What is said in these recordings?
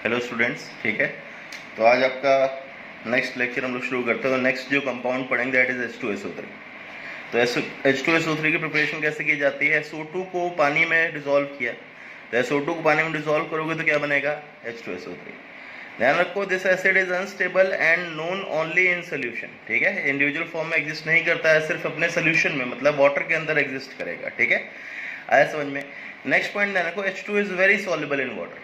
Hello students, ठीक है। तो आज आपका नेक्स्ट लेक्चर हम लोग शुरू करते हैं। तो नेक्स्ट जो कंपाउंड पढ़ेंगे दैट इज H2SO3। तो H2SO3 की प्रिपरेशन कैसे की जाती है? SO2 को पानी में डिसॉल्व किया, तो SO2 को पानी में डिसॉल्व करोगे तो क्या बनेगा? H2SO3। ध्यान रखो, this acid is unstable and known only in solution. ठीक है, इंडिविजुअल फॉर्म में एग्जिस्ट नहीं करता है, सिर्फ अपने सोल्यूशन में मतलब वाटर के अंदर एग्जिस्ट करेगा। ठीक है, आया समझ में? नेक्स्ट पॉइंट ध्यान रखो, H2 is very soluble in water.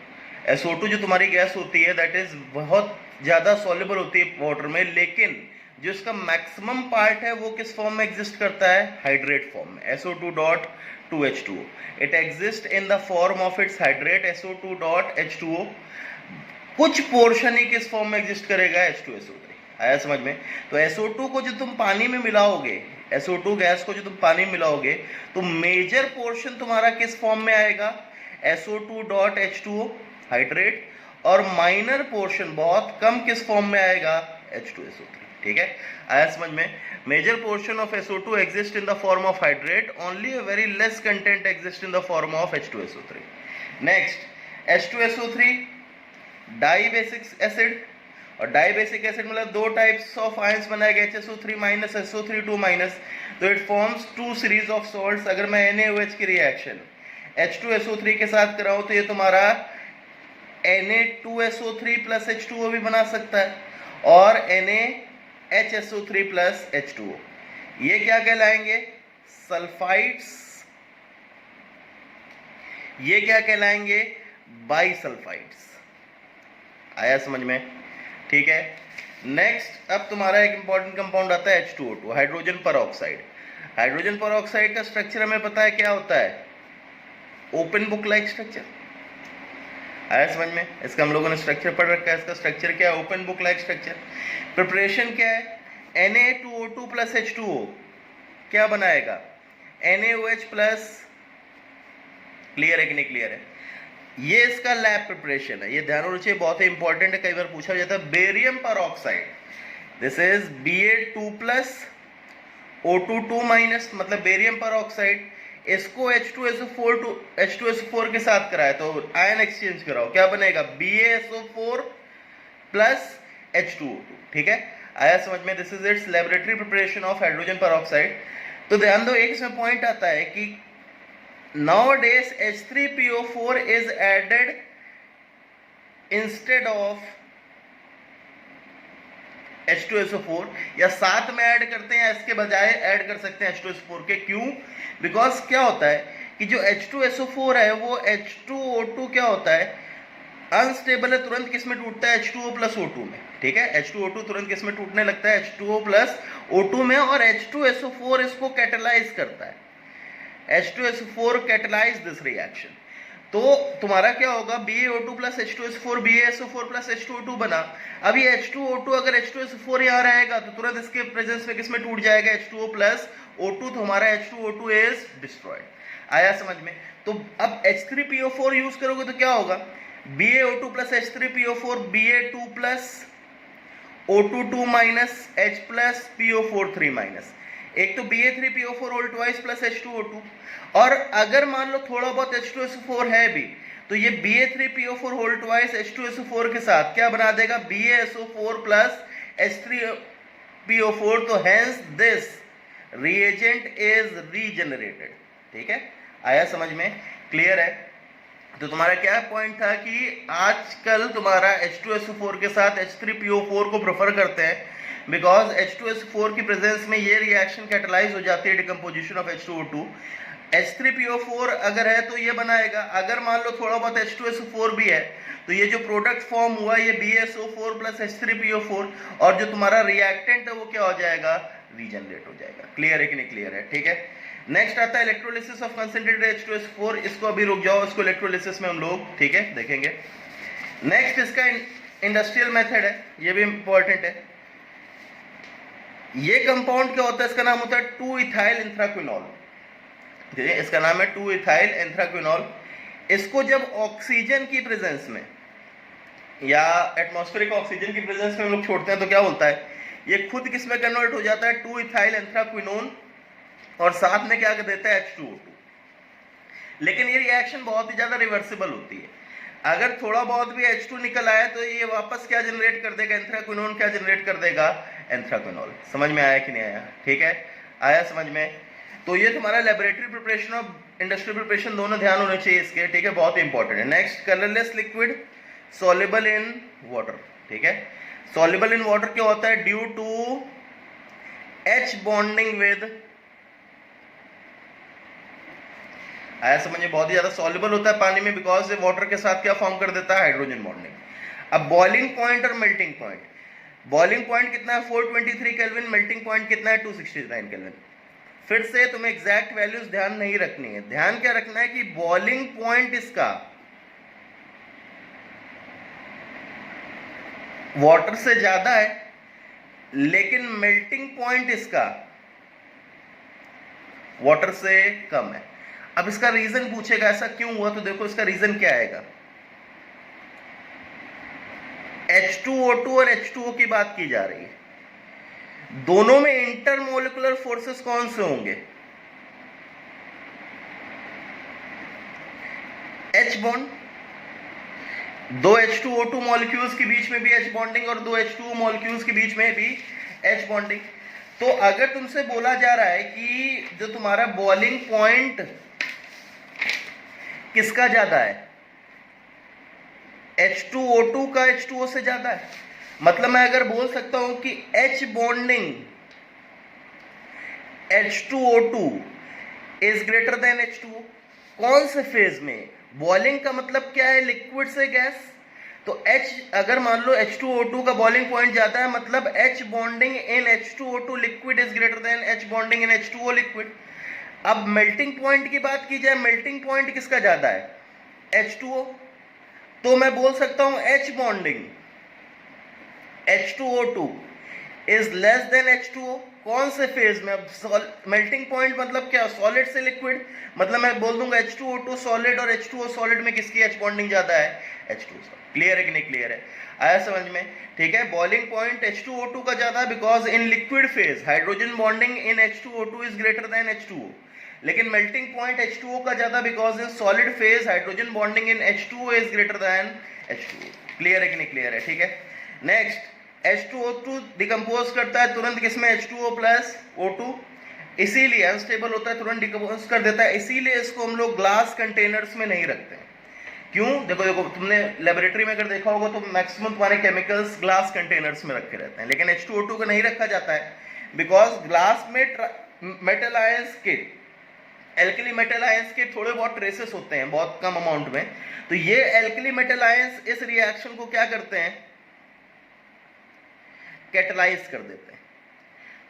SO2 जो तुम्हारी गैस होती है दैट इज बहुत ज़्यादा सॉल्युबल होती है वाटर में, लेकिन जो इसका मैक्सिमम पार्ट है वो किस फॉर्म में एग्जिस्ट करता है? हाइड्रेट फॉर्म में, SO2.2H2O। It exist in the form of its hydrate SO2.H2O। कुछ पोर्शन ही किस फॉर्म में एग्जिस्ट करेगा? H2SO3। आया समझ में? तो SO2 को जो तुम पानी में मिलाओगे, SO2 गैस को जो तुम पानी में मिलाओगे, तो मेजर पोर्शन तुम्हारा किस फॉर्म में आएगा? SO2.H2O हाइड्रेट, और माइनर पोर्शन बहुत कम किस फॉर्म में आएगा? H2SO3। ठीक है, आया समझ में? Major portion of SO2 exist in the form of hydrate, only a very less content exist in the form of H2SO3। Next, H2SO3 dibasic acid, और डाइबेसिक एसिड मतलब दो टाइप्स ऑफ आयंस बनाए गए, HSO3 माइनस SO3 2 माइनस, तो it forms two series of salts. अगर मैं NaOH की reaction H2SO3 के साथ कराऊं तो ये तुम्हारा Na2SO3 प्लस H2O भी बना सकता है, और NaHSO3 प्लस H2O। ये क्या कहलाएंगे? सल्फाइड्स। ये क्या कहलाएंगे? बाइसल्फाइड्स। आया समझ में? ठीक है। नेक्स्ट, अब तुम्हारा एक इंपॉर्टेंट कंपाउंड आता है H2O2, hydrogen peroxide. Hydrogen peroxide का स्ट्रक्चर हमें पता है क्या होता है? Open book like structure. आया समझ में? इसका हम लोगों ने स्ट्रक्चर पढ़ रखा है। इसका स्ट्रक्चर क्या है? Open book like structure. Preparation क्या है? Na2O2 प्लस H2O क्या बनाएगा? NaOH plus. क्लियर है कि नहीं क्लियर है? ये इसका लैब प्रिपरेशन है, ये ध्यान रखना चाहिए, बहुत ही इंपॉर्टेंट है, कई बार पूछा जाता है। Barium peroxide, this is Ba2 plus O2 2 minus, मतलब बेरियम परऑक्साइड। इसको H2SO4 के साथ कराए तो आयन एक्सचेंज कराओ, क्या बनेगा? BaSO4 plus H2O2। ठीक है, आया समझ में? This is it's laboratory preparation of hydrogen peroxide. तो ध्यान दो, एक इसमें पॉइंट आता है कि nowadays H3PO4 is added instead of H2SO4, या साथ में ऐड करते हैं, इसके बजाय ऐड कर सकते हैं H2SO4 के। क्यों? बिकॉज क्या होता है कि जो H2SO4 है वो H2O2 क्या होता है? अनस्टेबल है, तुरंत किस में टूटता है? H2O प्लस O2 में। ठीक है, H2O2 तुरंत किस में टूटने लगता है? H2O प्लस O2 में, और H2SO4 इसको कैटेलाइज करता है। H2SO4 कैटेलाइज दिस रिएक्शन, तो तुम्हारा क्या होगा? BaO2 plus H2SO4, BaSO4 plus H2O2 बना। अब ये H2O2 अगर H2SO4 यहाँ रहेगा तो तुरंत इसके प्रेजेंस में किस में टूट जाएगा? H2O प्लस O2, तो हमारा H2O2 इज डिस्ट्रॉयड। आया समझ में? तो अब H3PO4 यूज करोगे तो क्या होगा? BaO2 plus H3PO4, Ba2 plus O2 2 minus, H plus PO4 3 minus. एक तो Ba3PO4 whole twice plus H2O2, और अगर मान लो थोड़ा बहुत H2SO4 है भी तो ये Ba3PO4 होल ट्वाइस H2SO4 के साथ क्या बना देगा? BaSO4 प्लस H3PO4, तो hence this reagent is regenerated. ठीक है, आया समझ में? क्लियर है? तो तुम्हारा क्या पॉइंट था कि आजकल तुम्हारा H2SO4 के साथ H3PO4 को प्रेफर करते हैं, बिकॉज H2SO4 की प्रेजेंस में ये रिएक्शन कैटेलाइज हो जाती है, डिकम्पोजिशन ऑफ H2O2। H3PO4 अगर है तो ये बनाएगा, अगर मान लो थोड़ा बहुत H2SO4 भी है तो ये जो प्रोडक्ट फॉर्म हुआ ये BaSO4 प्लस H3PO4, और जो तुम्हारा रिएक्टेंट है वो क्या हो जाएगा? रीजनरेट हो जाएगा। क्लियर है कि नहीं क्लियर है? ठीक है। नेक्स्ट आता है इलेक्ट्रोलिसिस ऑफ कंसंट्रेटेड H2SO4। इसको अभी रुक जाओ, इसको इलेक्ट्रोलिसिस में हम लोग ठीक है देखेंगे। नेक्स्ट इसका इंडस्ट्रियल मेथड है, ये भी इंपॉर्टेंट है। ये कंपाउंड क्या होता है? इसका नाम होता है 2-इथाइल एंथ्राक्विनोल। इसका नाम है 2-इथाइल एंथ्राक्विनोल। इसको जब ऑक्सीजन की प्रेजेंस में या एटमॉस्फेरिक ऑक्सीजन की प्रेजेंस में हम लोग छोड़ते हैं तो क्या होता है? ये खुद किस में कन्वर्ट हो जाता है? 2-इथाइल एंथ्राक्विनोन, और साथ में क्या कर देता है? H2O2। लेकिन ये रिएक्शन बहुत ही ज्यादा रिवर्सिबल होती है। अगर थोड़ा बहुत भी H2 निकल आया तो ये वापस क्या जनरेट कर देगा, एंथ्राक्विनोन क्या जनरेट कर देगा, एंथ्राक्विनोल। समझ में आया कि नहीं आया? ठीक है, आया समझ में? तो ये तुम्हारा लेबोरेटरी प्रिपरेशन और इंडस्ट्रियल प्रिपरेशन दोनों ध्यान होने चाहिए इसके, ठीक है, बहुत इंपॉर्टेंट है। Next, colourless liquid soluble in water, ठीक है। सॉल्युबल इन वाटर क्या होता है? Due to H bonding with, आया समझ में? बहुत ही ज्यादा सॉल्युबल होता है पानी में, बिकॉज ये वाटर के साथ क्या फॉर्म कर देता है, हाइड्रोजन बॉन्डिंग। अब बॉइलिंग पॉइंट और मेल्टिंग पॉइंट, बॉइलिंग पॉइंट कितना है 423 केल्विन, मेल्टिंग पॉइंट कितना है 269 केल्विन। फिर से तुम्हें एग्जैक्ट वैल्यूज ध्यान नहीं रखनी है, ध्यान क्या रखना है कि बॉइलिंग पॉइंट इसका वाटर से ज्यादा है, लेकिन मेल्टिंग पॉइंट इसका वाटर से कम है। अब इसका रीजन पूछेगा ऐसा क्यों हुआ, तो देखो इसका रीजन क्या आएगा। H2O2 और H2O की बात की जा रही है, दोनों में इंटरमोलिकुलर फोर्सेस कौन से होंगे? H बॉन्ड, दो H2O2 मॉलिक्यूल्स के बीच में भी H बॉन्डिंग और दो H2O मॉलिक्यूल्स के बीच में भी H बॉन्डिंग। तो अगर तुमसे बोला जा रहा है कि जो तुम्हारा बॉइलिंग पॉइंट किसका ज्यादा है, H2O2 का H2O से ज्यादा है, मतलब मैं अगर बोल सकता हूं कि H bonding H2O2 is greater than H2O। कौन से फेज में? बॉइलिंग का मतलब क्या है, लिक्विड से गैस। तो H, अगर मान लो H2O2 का बॉइलिंग पॉइंट ज्यादा है, मतलब H bonding in H2O2 liquid is greater than H bonding in H2O liquid. अब मेल्टिंग पॉइंट की बात की जाए, मेल्टिंग पॉइंट किसका ज्यादा है, H2O। तो मैं बोल सकता हूं H bonding H2O2 is less than H2O। कौन से फेज में? अब मेल्टिंग पॉइंट मतलब क्या, सॉलिड से लिक्विड, मतलब मैं बोल दूंगा H2O2 सॉलिड और H2O सॉलिड में किसकी H बॉन्डिंग ज्यादा है, H2O। क्लियर है कि नहीं क्लियर है? आया समझ में? ठीक है, बॉइलिंग पॉइंट H2O2 का ज्यादा because in liquid phase hydrogen bonding in H2O2 is greater than H2O, लेकिन मेल्टिंग पॉइंट H2O का ज्यादा because in solid phase hydrogen bonding in H2O is greater than H2O। Clear है कि नहीं clear है? ठीक है, नेक्स्ट, H2O2 डिकम्पोज करता है तुरंत किसमें, H2O प्लस O2, इसीलिए अनस्टेबल होता है, तुरंत डिकम्पोज कर देता है, इसीलिए इसको हम लोग ग्लास कंटेनर्स में नहीं रखते हैं। क्यों? देखो देखो, तुमने लेबोरेटरी में अगर देखा होगा तो मैक्सिमम तुम्हारे केमिकल्स ग्लास कंटेनर्स में रखे रहते हैं, लेकिन H2O2 को नहीं रखा जाता है बिकॉज ग्लास में मेटल आयंस के, एल्कली मेटल आयंस के थोड़े बहुत ट्रेसेस होते हैं, बहुत कम अमाउंट में। तो ये एल्कली मेटल आयंस इस रिएक्शन को क्या करते हैं, कैटलाइज कर देते हैं।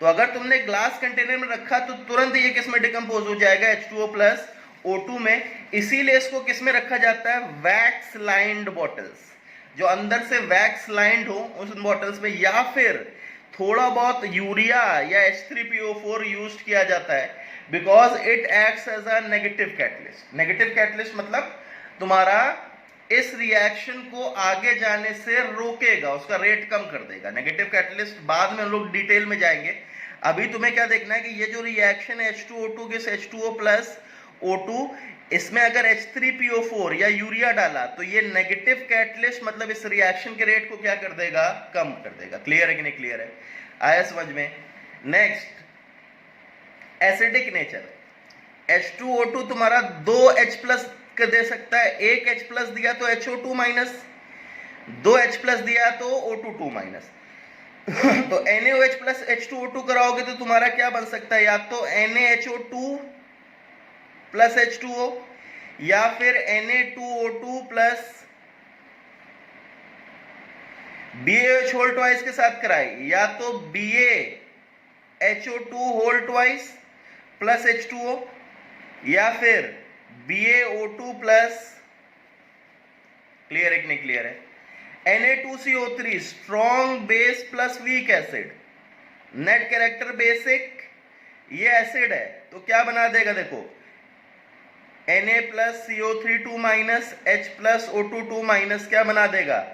तो अगर तुमने ग्लास कंटेनर में रखा तो तुरंत ये किस में डिकम्पोज हो जाएगा, H2O प्लस O2 में। इसीलिए इसको किस में रखा जाता है, वैक्स लाइंड बॉटल्स, जो अंदर से वैक्स लाइंड हो उस बॉटल्स में, या फिर थोड़ा बहुत यूरिया या H3PO4 यूज किया जाता है because it acts as a negative catalyst. Negative catalyst मतलब तुम्हारा इस रिएक्शन को आगे जाने से रोकेगा, उसका रेट कम कर देगा। नेगेटिव कैटलिस्ट बाद में हम लोग डिटेल में जाएंगे, अभी तुम्हें क्या देखना है कि ये जो रिएक्शन है H2O2 के H2O प्लस O2, इसमें अगर H3PO4 या यूरिया डाला तो ये नेगेटिव कैटलिस्ट मतलब इस रिएक्शन के रेट को क्या कर देगा, कम कर देगा। क्लियर है कि नहीं क्लियर है? आया समझ में? नेक्स्ट, एसिडिक नेचर, H2O2 तुम्हारा 2H प्लस दे सकता है, एक H प्लस दिया तो HO2 माइनस, 2H प्लस दिया तो O2 माइनस। तो NaOH प्लस H2O2 कराओगे तो तुम्हारा क्या बन सकता है, या तो NaHO2 प्लस H2O या फिर Na2O2 plus BaOH whole twice के साथ कराए, या तो BaHO2 whole twice plus H2O या फिर BaO2 प्लस, क्लियर है कि नहीं क्लियर है? Na2CO3 strong base plus weak acid, net character basic, ये एसिड है तो क्या बना देगा, देखो Na plus CO3 2 minus H plus O2 2 minus क्या बना देगा,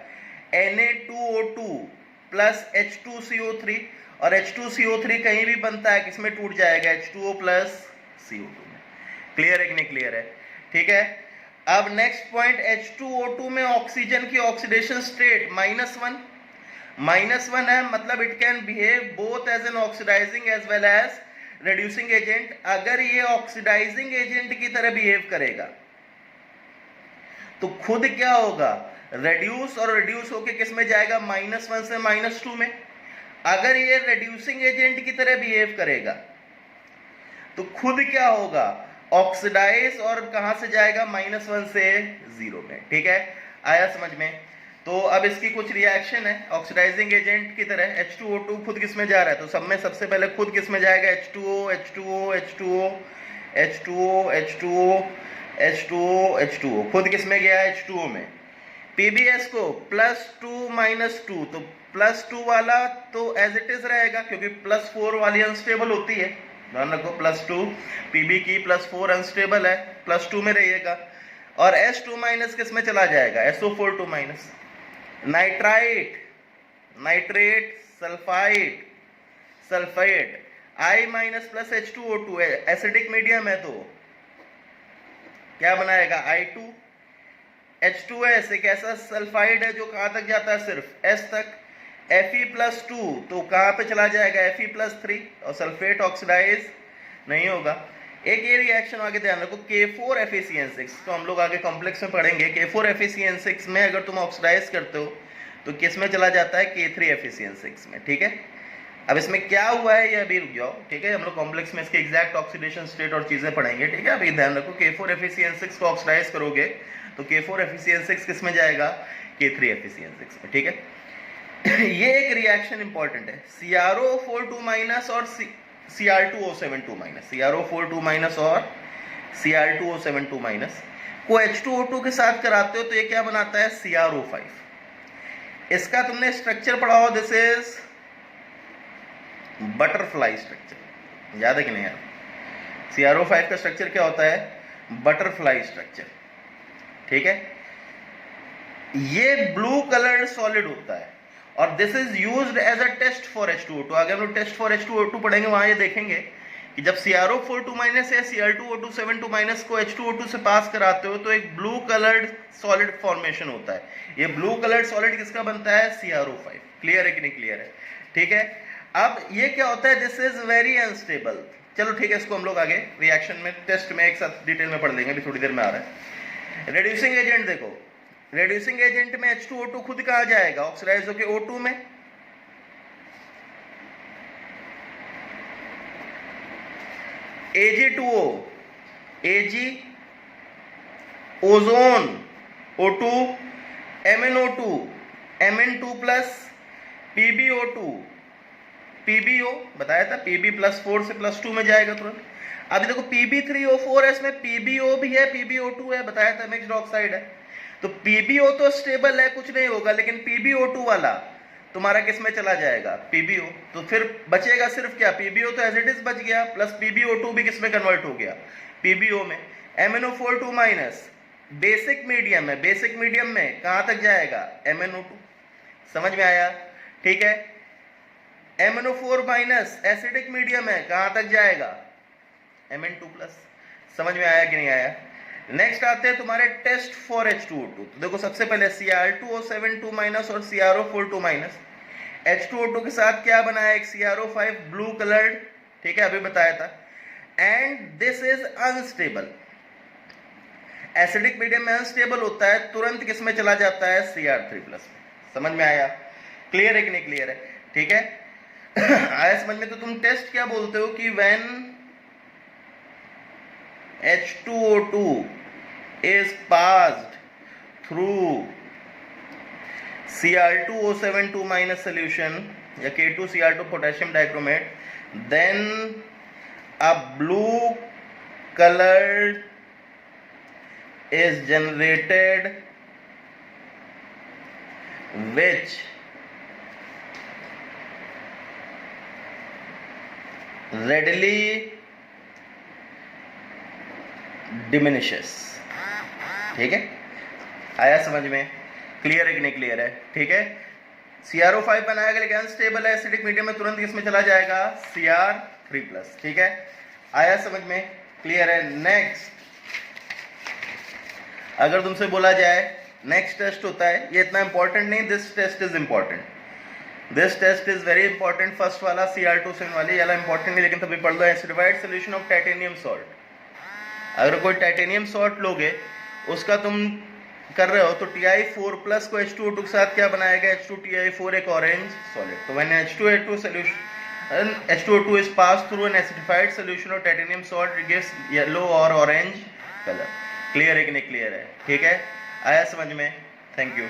Na2O2 प्लस H2CO3, और H2CO3 कहीं भी बनता है किसमें टूट जाएगा, H2O प्लस CO2 में। क्लियर है कि नहीं क्लियर है? ठीक है, अब नेक्स्ट पॉइंट, H2O2 में ऑक्सीजन की ऑक्सीडेशन स्टेट -1, -1 है, मतलब it can behave both as an oxidising as well as reducing agent. अगर ये ऑक्सीडाइजिंग एजेंट की तरह बिहेव करेगा तो खुद क्या होगा, रेड्यूस, और रिड्यूस होके किस में जाएगा, -1 से -2 में। अगर ये रिड्यूसिंग एजेंट की तरह बिहेव करेगा तो खुद क्या होगा, ऑक्सीडाइज, और कहां से जाएगा, -1 से 0 में। ठीक है, आया समझ में। तो अब इसकी कुछ रिएक्शन है ऑक्सीडाइजिंग एजेंट की तरह। H2O2 खुद किस में जा रहा है, तो सब में सबसे पहले खुद किस में जाएगा, H2O, H2O, H2O, H2O, H2O, H2O, H2O, खुद किस में गया, H2O में। PbS को +2 -2, तो +2 वाला तो एज इट इज रहेगा, क्योंकि +4 वाली अनस्टेबल होती है, ध्यान रखो, +2 Pb की +4 अनस्टेबल है, +2 में रहिएगा। और S2- किस में चला जाएगा, SO4 nitrite, nitrate, sulphide, sulphate, I- plus H2O2 acidic medium है तो क्या बनाएगा, I2। H2S एक ऐसा सल्फाइड है जो कहां तक जाता है, सिर्फ S तक। Fe+2 तो कहां पे चला जाएगा, Fe+3, और सल्फेट ऑक्सीडाइज नहीं होगा। एक ये रिएक्शन आगे ध्यान रखो, K4FeCN6 तो हम लोग आगे कॉम्प्लेक्स में पढ़ेंगे। K4FeCN6 में अगर तुम ऑक्सीडाइज करते हो तो किस में चला जाता है, K3FeCN6 में। ठीक है, अब इसमें क्या हुआ है ये अभी रुक जाओ, ठीक है, हम लोग कॉम्प्लेक्स में इसके एग्जैक्ट ऑक्सीडेशन स्टेट और चीजें पढ़ेंगे। ठीक है, अभी ध्यान रखो, K4FeCN6 को ऑक्सीडाइज करोगे तो K4FeCN6 किस में जाएगा, K3FeCN6 में। ठीक है, ये एक रिएक्शन इंपॉर्टेंट है, CrO4 और Cr2O7 CrO4 और Cr2O7 को H2O2 के साथ कराते हो तो ये क्या बनाता है, CrO5। इसका तुमने स्ट्रक्चर पढ़ा हो, दिस इज बटरफ्लाई स्ट्रक्चर, याद है कि नहीं यार। CrO5 का स्ट्रक्चर क्या होता है, बटरफ्लाई स्ट्रक्चर। ठीक है, ये ब्लू कलर्ड सॉलिड होता है और this is used as a test for H2O2। अगर हम लोग टेस्ट फॉर H2O2 पढ़ेंगे वहां ये देखेंगे कि जब CrO4 या Cl2O2 को H2O2 से पास कराते हो तो एक ब्लू कलर्ड सॉलिड फॉर्मेशन होता है। ये ब्लू कलर्ड सॉलिड किसका बनता है, CrO5। क्लियर है कि नहीं क्लियर है, ठीक है। अब ये क्या होता है, दिस इज वेरी अनस्टेबल। चलो ठीक है, इसको हम लोग आगे रिएक्शन में टेस्ट में एक साथ डिटेल में पढ़ लेंगे, अभी थोड़ी देर में आ रहा है। रिड्यूसिंग एजेंट देखो, रिड्यूसिंग एजेंट में H2O2 खुद कहा जाएगा, ऑक्सीडाइज होकर O2 में। Ag2O, Ag, ozone O2, MnO2, Mn2 plus PbO2, PbO बताया था, Pb+4 से +2 में जाएगा तुरंत। अभी देखो Pb3O4 है, इसमें PbO भी है, PbO2 है, बताया था मिक्स्ड ऑक्साइड है। तो PbO तो स्टेबल है, कुछ नहीं होगा, लेकिन PbO2 वाला तुम्हारा किस में चला जाएगा, PbO। तो फिर बचेगा सिर्फ क्या, PbO तो एज इट इज बच गया, प्लस PbO2 भी किस में कन्वर्ट हो गया, PbO में। MnO4 बेसिक मीडियम है, बेसिक मीडियम में कहां तक जाएगा, MnO2। समझ में आया, ठीक है। MnO4 एसिडिक मीडियम है, कहां तक जाएगा, Mn2+। समझ में आया कि नहीं आया। नेक्स्ट आते हैं तुम्हारे टेस्ट फॉर H2O2। तो देखो सबसे पहले Cr2O7 और CrO4 H2O2 के साथ क्या बनाया, एक CrO5 ब्लू कलर्ड, ठीक है, अभी बताया था। And this is unstable, acidic medium में अनस्टेबल होता है, तुरंत किस में चला जाता है, Cr3+ में। समझ में आया, क्लियर है कि नहीं क्लियर है, ठीक है। आया समझ में। तो तुम टेस्ट क्या बोलते हो कि when H2O2 is passed through Cr2O7 solution या K2Cr2 potassium dichromate, then a blue color is generated which readily diminishes। ठीक है, आया समझ में, क्लियर है कि नहीं क्लियर है, ठीक है। CrO5 बनाएगा लेकिन अनस्टेबल है, एसिडिक मीडियम में तुरंत किसमें चला जाएगा, Cr3+। ठीक है, आया समझ में, क्लियर है। नेक्स्ट अगर तुमसे बोला जाए नेक्स्ट टेस्ट होता है, ये इतना इंपॉर्टेंट नहीं, this test is important, this test is very important, first वाला Cr2 वाली वाला इंपॉर्टेंट नहीं, लेकिन तभी पढ़ लो। Acidified solution of titanium salt, अगर कोई टाइटेनियम सॉल्ट लोगे उसका तुम कर रहे हो तो Ti4 प्लस को H2O2 के साथ क्या बनाएगा, H2Ti4 एक ऑरेंज सॉलिड। तो when H2O2 solution H2O2 is passed through an acidified solution of titanium salt, it gives yellow और ऑरेंज कलर। क्लियर है कि नहीं क्लियर है? ठीक है, आया समझ में? Thank you.